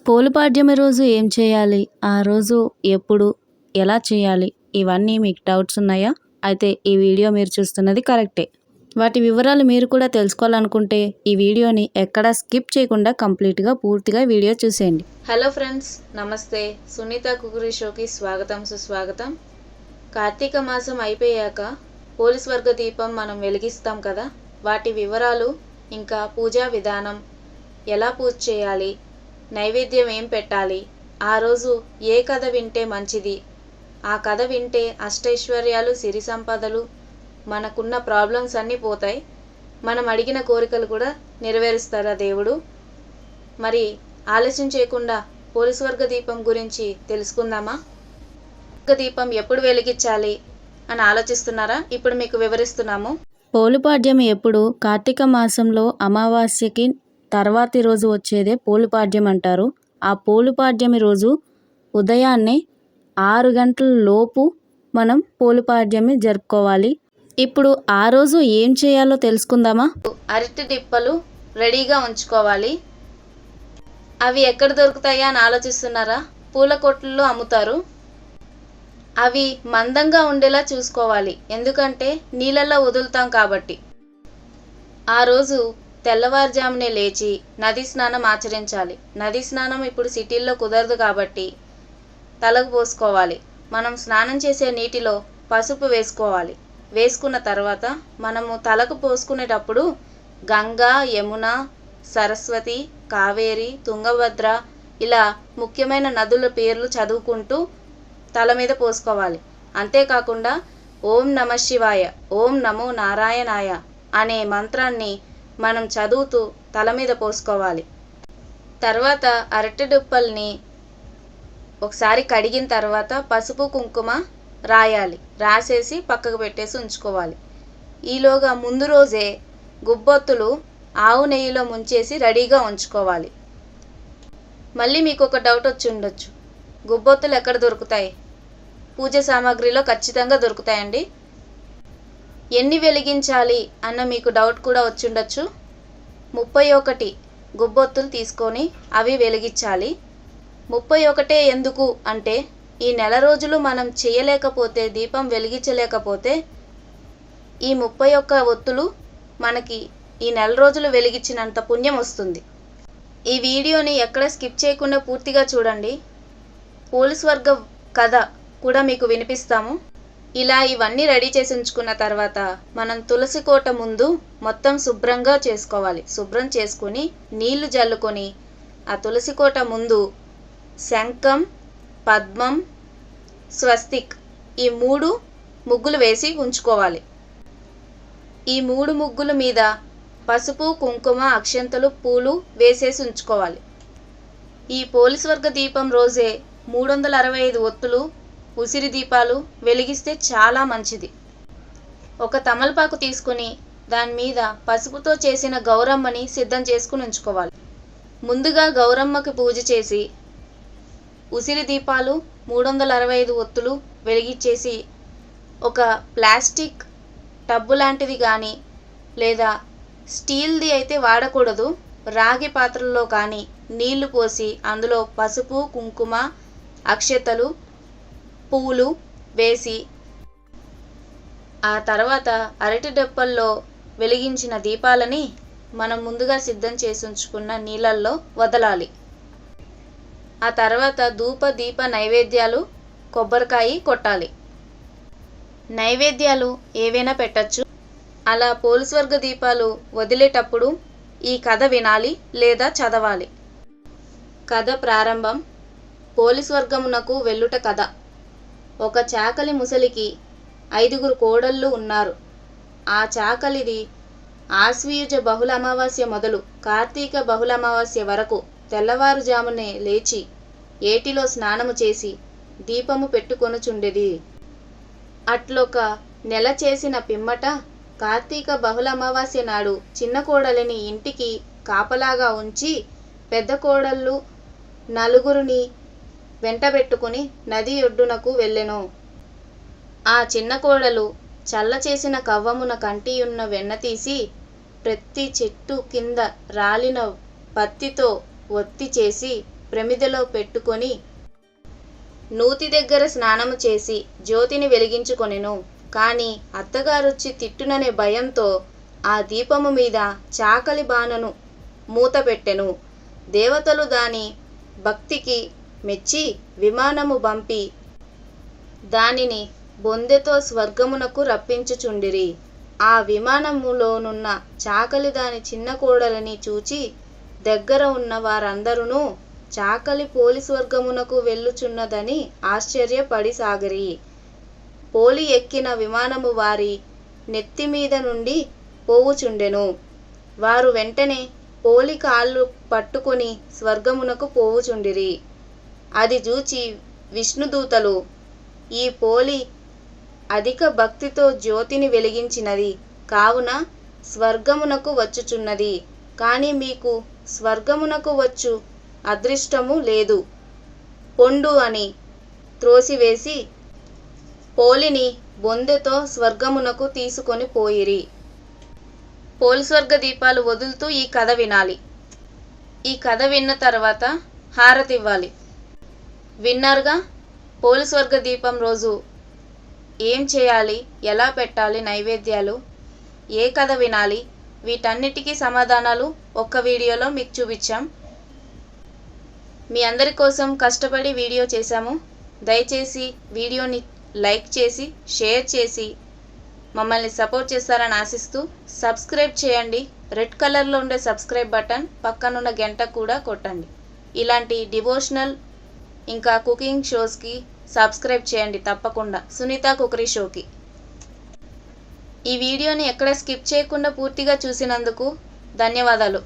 పోలుపాడ్యమి రోజు ఏం చేయాలి? ఆ రోజు ఎప్పుడు? ఎలా చేయాలి? ఇవన్నీ మీకు డౌట్స్ ఉన్నాయా? అయితే ఈ వీడియో మీరు చూస్తున్నది కరెక్టే. వాటి వివరాలు మీరు కూడా తెలుసుకోవాలనుకుంటే ఈ వీడియోని ఎక్కడా స్కిప్ చేయకుండా కంప్లీట్గా పూర్తిగా వీడియో చూసేయండి. హలో ఫ్రెండ్స్, నమస్తే. సునీత కుకురీ షోకి స్వాగతం, సుస్వాగతం. కార్తీక మాసం అయిపోయాక పోలీస్ వర్గ దీపం మనం వెలిగిస్తాం కదా, వాటి వివరాలు, ఇంకా పూజా విధానం, ఎలా పూజ చేయాలి, నైవేద్యం ఏం పెట్టాలి, ఆ రోజు ఏ కథ వింటే మంచిది, ఆ కథ వింటే అష్టైశ్వర్యాలు, సిరి సంపదలు, మనకున్న ప్రాబ్లమ్స్ అన్నీ పోతాయి, మనం అడిగిన కోరికలు కూడా నెరవేరుస్తారా దేవుడు. మరి ఆలస్యం చేయకుండా పోలీస్ వర్గ దీపం గురించి తెలుసుకుందామా? వర్గ దీపం ఎప్పుడు వెలిగించాలి అని ఆలోచిస్తున్నారా? ఇప్పుడు మీకు వివరిస్తున్నాము. పోలుపాడ్యం ఎప్పుడు? కార్తీక మాసంలో అమావాస్యకి తర్వాతి రోజు వచ్చేదే పోలుపాడ్యం అంటారు. ఆ పోలుపాడ్యమి రోజు ఉదయాన్నే 6 గంటల లోపు మనం పోలుపాడ్యమి జరుపుకోవాలి. ఇప్పుడు ఆ రోజు ఏం చేయాలో తెలుసుకుందామా? అరటి డిప్పలు రెడీగా ఉంచుకోవాలి. అవి ఎక్కడ దొరుకుతాయా అని ఆలోచిస్తున్నారా? పూల కొట్లలో అమ్ముతారు. అవి మందంగా ఉండేలా చూసుకోవాలి, ఎందుకంటే నీళ్ళల్లో వదులుతాం కాబట్టి. ఆ రోజు తెల్లవారుజామునే లేచి నది స్నానం ఆచరించాలి. నది స్నానం ఇప్పుడు సిటీల్లో కుదరదు కాబట్టి తలకు పోసుకోవాలి. మనం స్నానం చేసే నీటిలో పసుపు వేసుకోవాలి. వేసుకున్న తర్వాత మనము తలకు పోసుకునేటప్పుడు గంగా, యమున, సరస్వతి, కావేరి, తుంగభద్ర ఇలా ముఖ్యమైన నదుల పేర్లు చదువుకుంటూ తల మీద పోసుకోవాలి. అంతేకాకుండా ఓం నమ శివాయ, ఓం నమో నారాయణాయ అనే మంత్రాన్ని మనం చదువుతూ తల మీద పోసుకోవాలి. తర్వాత అరటి డుప్పల్ని ఒకసారి కడిగిన తర్వాత పసుపు కుంకుమ రాయాలి. రాసేసి పక్కకు పెట్టేసి ఉంచుకోవాలి. ఈలోగా ముందు రోజే గుబ్బొత్తులు ఆవు నెయ్యిలో ముంచేసి రెడీగా ఉంచుకోవాలి. మళ్ళీ మీకు ఒక డౌట్ వచ్చి ఉండొచ్చు, గుబ్బొత్తులు ఎక్కడ దొరుకుతాయి? పూజ సామాగ్రిలో ఖచ్చితంగా దొరుకుతాయండి. ఎన్ని వెలిగించాలి అన్న మీకు డౌట్ కూడా వచ్చిండొచ్చు. 31 గుబ్బొత్తులు తీసుకొని అవి వెలిగించాలి. 31 ఎందుకు అంటే, ఈ నెల రోజులు మనం చేయలేకపోతే, దీపం వెలిగించలేకపోతే ఈ 31 ఒత్తులు మనకి ఈ నెల రోజులు వెలిగించినంత పుణ్యం వస్తుంది. ఈ వీడియోని ఎక్కడ స్కిప్ చేయకుండా పూర్తిగా చూడండి. పోలీస్ వర్గ కథ కూడా మీకు వినిపిస్తాము. ఇలా ఇవన్నీ రెడీ చేసి ఉంచుకున్న తర్వాత మనం తులసి కోట ముందు మొత్తం శుభ్రంగా చేసుకోవాలి. శుభ్రం చేసుకొని నీళ్లు జల్లుకొని ఆ తులసి కోట ముందు శంఖం, పద్మం, స్వస్తిక్ ఈ 3 ముగ్గులు వేసి ఉంచుకోవాలి. ఈ 3 ముగ్గుల మీద పసుపు, కుంకుమ, అక్షంతలు, పూలు వేసేసి ఉంచుకోవాలి. ఈ పోలీస్ వర్గ దీపం రోజే 365 ఒత్తులు, ఉసిరి దీపాలు వెలిగిస్తే చాలా మంచిది. ఒక తమలపాకు తీసుకుని దాని మీద పసుపుతో చేసిన గౌరమ్మని సిద్ధం చేసుకుని ఉంచుకోవాలి. ముందుగా గౌరమ్మకి పూజ చేసి ఉసిరి దీపాలు 365 ఒత్తులు వెలిగించేసి ఒక ప్లాస్టిక్ టబ్బు లాంటిది కానీ, లేదా స్టీల్ది అయితే వాడకూడదు, రాగి పాత్రల్లో కానీ నీళ్లు పోసి అందులో పసుపు, కుంకుమ, అక్షతలు, పువ్వులు వేసి ఆ తర్వాత అరటి డప్పల్లో వెలిగించిన దీపాలని మనం ముందుగా సిద్ధం చేసి ఉంచుకున్న నీళ్ళల్లో వదలాలి. ఆ తర్వాత ధూప దీప నైవేద్యాలు, కొబ్బరికాయ కొట్టాలి. నైవేద్యాలు ఏవైనా పెట్టచ్చు. అలా పోలీస్ వర్గ దీపాలు వదిలేటప్పుడు ఈ కథ వినాలి లేదా చదవాలి. కథ ప్రారంభం. పోలీస్ వర్గమునకు వెళ్ళుట కథ. ఒక చాకలి ముసలికి 5 కోడళ్ళు ఉన్నారు. ఆ చాకలిది ఆశ్వయుజ బహుళ అమావాస్య మొదలు కార్తీక బహుళ అమావాస్య వరకు తెల్లవారుజామునే లేచి ఏటిలో స్నానము చేసి దీపము పెట్టుకొనుచుండెది. అట్లొక నెల చేసిన పిమ్మట కార్తీక బహుళ అమావాస్య నాడు చిన్న కోడలిని ఇంటికి కాపలాగా ఉంచి పెద్ద కోడళ్ళు 4 వెంటబెట్టుకుని నది ఒడ్డునకు వెళ్ళెను. ఆ చిన్న కోడలు చల్ల చేసిన కవ్వమున కంటియున్న వెన్న తీసి ప్రతి చెట్టు కింద రాలిన పత్తితో ఒత్తి చేసి ప్రమిదలో పెట్టుకొని నూతి దగ్గర స్నానము చేసి జ్యోతిని వెలిగించుకొనెను. కాని అత్తగారొచ్చి తిట్టుననే భయంతో ఆ దీపము మీద చాకలి బాణను మూత పెట్టెను. దేవతలు దాని భక్తికి మెచ్చి విమానము పంపి దానిని బొందెతో స్వర్గమునకు రప్పించుచుండిరి. ఆ విమానములోనున్న చాకలి దాని చిన్న కోడలిని చూచి దగ్గర ఉన్న వారందరూ చాకలి పోలి స్వర్గమునకు వెళ్ళుచున్నదని ఆశ్చర్యపడి సాగిరి. పోలి ఎక్కిన విమానము వారి నెత్తిమీద నుండి పోవుచుండెను. వారు వెంటనే పోలి కాళ్ళు పట్టుకొని స్వర్గమునకు పోవుచుండిరి. అది చూచి విష్ణుదూతలు, ఈ పోలి అధిక భక్తితో జ్యోతిని వెలిగించినది కావున స్వర్గమునకు వచ్చుచున్నది. కానీ మీకు స్వర్గమునకు వచ్చు అదృష్టము లేదు, పొండు అని త్రోసివేసి పోలిని బొందెతో స్వర్గమునకు తీసుకొని పోయిరి. పోలి స్వర్గ దీపాలు వదులుతూ ఈ కథ వినాలి. ఈ కథ విన్న తర్వాత హారతి ఇవ్వాలి. విన్నారుగా, పోలి స్వర్గ దీపం రోజు ఏం చేయాలి, ఎలా పెట్టాలి నైవేద్యాలు, ఏ కథ వినాలి, వీటన్నిటికీ సమాధానాలు ఒక్క వీడియోలో మీకు చూపించాం. మీ అందరి కోసం కష్టపడి వీడియో చేశాము. దయచేసి వీడియోని లైక్ చేసి షేర్ చేసి మమ్మల్ని సపోర్ట్ చేస్తారని ఆశిస్తూ సబ్స్క్రైబ్ చేయండి. రెడ్ కలర్లో ఉండే సబ్స్క్రైబ్ బటన్, పక్కనున్న గంట కూడా కొట్టండి. ఇలాంటి డివోషనల్ ఇంకా కుకింగ్ షోస్కి సబ్స్క్రైబ్ చేయండి తప్పకుండా. సునీత కుకరీ షోకి. ఈ వీడియోని ఎక్కడ స్కిప్ చేయకుండా పూర్తిగా చూసినందుకు ధన్యవాదాలు.